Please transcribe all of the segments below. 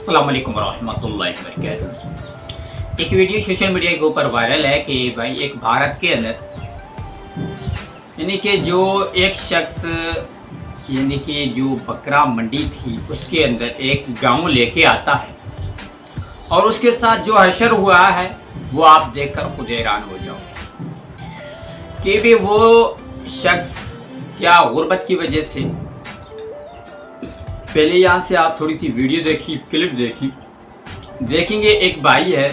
अस्सलाम वालेकुम रहमतुल्लाहि वबरकातुहू। एक वीडियो सोशल मीडिया के ऊपर वायरल है कि भाई एक भारत के अंदर यानी कि जो एक शख्स यानी कि जो बकरा मंडी थी उसके अंदर एक गांव लेके आता है और उसके साथ जो हशर हुआ है वो आप देखकर खुद हैरान हो जाओगे कि भी वो शख्स क्या गुर्बत की वजह से। पहले यहाँ से आप थोड़ी सी वीडियो देखी, क्लिप देखी, देखेंगे एक भाई है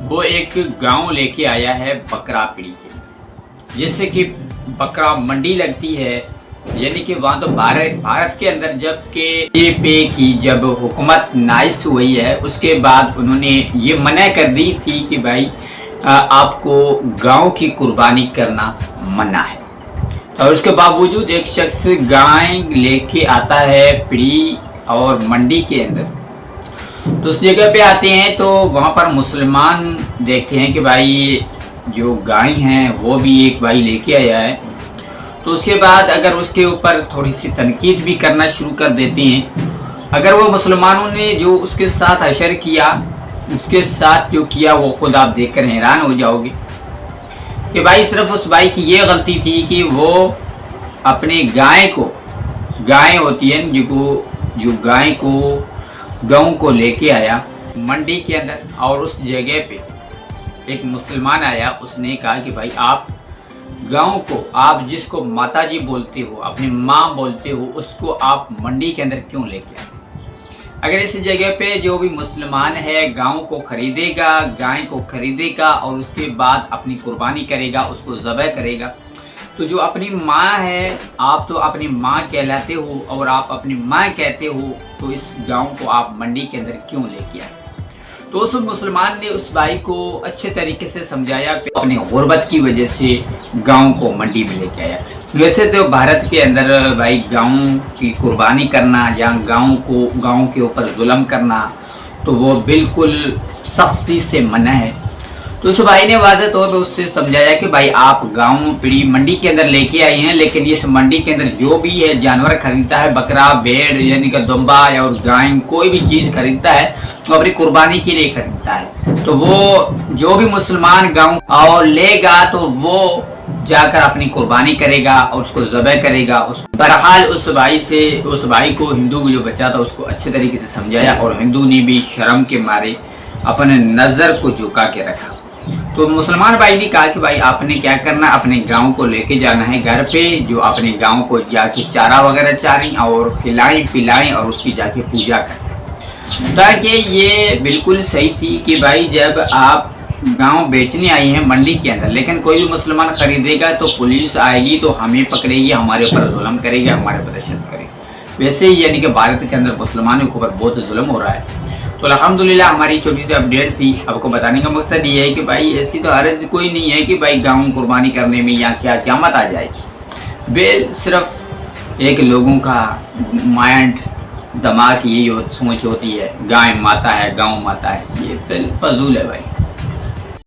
वो एक गांव लेके आया है बकरा पीड़ी के, जैसे कि बकरा मंडी लगती है यानी कि वहाँ तो भारत के अंदर जब के पे की जब हुकूमत नाइस हुई है उसके बाद उन्होंने ये मना कर दी थी कि भाई आपको गांव की कुर्बानी करना मना है। और उसके बावजूद एक शख्स गाय लेके आता है पीड़ी और मंडी के अंदर, तो उस जगह पे आते हैं तो वहाँ पर मुसलमान देखते हैं कि भाई जो गाय हैं वो भी एक भाई लेके आया है। तो उसके बाद अगर उसके ऊपर थोड़ी सी तनकीद भी करना शुरू कर देते हैं। अगर वो मुसलमानों ने जो उसके साथ हशर किया, उसके साथ जो किया वो खुद आप देखकर हैरान हो जाओगे कि भाई सिर्फ उस भाई की ये गलती थी कि वो अपने गाय होती है जो गाय को गाँव को लेके आया मंडी के अंदर, और उस जगह पे एक मुसलमान आया, उसने कहा कि भाई आप गाँव को, आप जिसको माता जी बोलते हो, अपनी माँ बोलते हो, उसको आप मंडी के अंदर क्यों लेके आए। अगर इस जगह पे जो भी मुसलमान है गांव को खरीदेगा, गाय को खरीदेगा और उसके बाद अपनी कुर्बानी करेगा, उसको ज़बह करेगा, तो जो अपनी माँ है, आप तो अपनी माँ कहलाते हो और आप अपनी माँ कहते हो, तो इस गांव को आप मंडी के अंदर क्यों लेके आए। तो उस मुसलमान ने उस भाई को अच्छे तरीके से समझाया कि अपने गुर्बत की वजह से गांव को मंडी में लेके आया। वैसे तो भारत के अंदर भाई गांव की कुर्बानी करना या गांव के ऊपर जुल्म करना तो वो बिल्कुल सख्ती से मना है। तो उस भाई ने वाज़ह तौर पर उससे समझाया कि भाई आप गांव पीड़ी मंडी के अंदर लेके आए हैं, लेकिन इस मंडी के अंदर जो भी है जानवर खरीदता है, बकरा, भेड़ यानी कि दुम्बा या और गाय, कोई भी चीज़ खरीदता है तो अपनी कुर्बानी के लिए खरीदता है। तो वो जो भी मुसलमान गांव और लेगा तो वो जाकर अपनी कुर्बानी करेगा और उसको ज़बह करेगा। बहरहाल उस भाई को हिंदू जो बच्चा था उसको अच्छे तरीके से समझाया और हिंदू ने भी शर्म के मारे अपने नज़र को झुका के रखा। तो मुसलमान भाई ने कहा कि भाई आपने क्या करना, अपने गांव को लेके जाना है घर पे, जो अपने गांव को जाके चारा वगैरह चारें और खिलाएं पिलाएं और उसकी जाके पूजा करें। ताकि ये बिल्कुल सही थी कि भाई जब आप गांव बेचने आई हैं मंडी के अंदर, लेकिन कोई भी मुसलमान खरीदेगा तो पुलिस आएगी तो हमें पकड़ेगी, हमारे ऊपर जुल्म करेगी, हमारे ऊपर तशद्दुद करेगी। वैसे ही यानी कि भारत के अंदर मुसलमानों के ऊपर बहुत जुल्म हो रहा है। तो अल्हम्दुलिल्लाह हमारी छोटी सी अपडेट थी, आपको बताने का मकसद ये है कि भाई ऐसी तो हरज कोई नहीं है कि भाई गाँव कुर्बानी करने में या क्या क़यामत आ जाएगी। सिर्फ एक लोगों का माइंड दिमाग यही सोच होती है, गाय माता है, गाँव माता है, ये फजूल है भाई।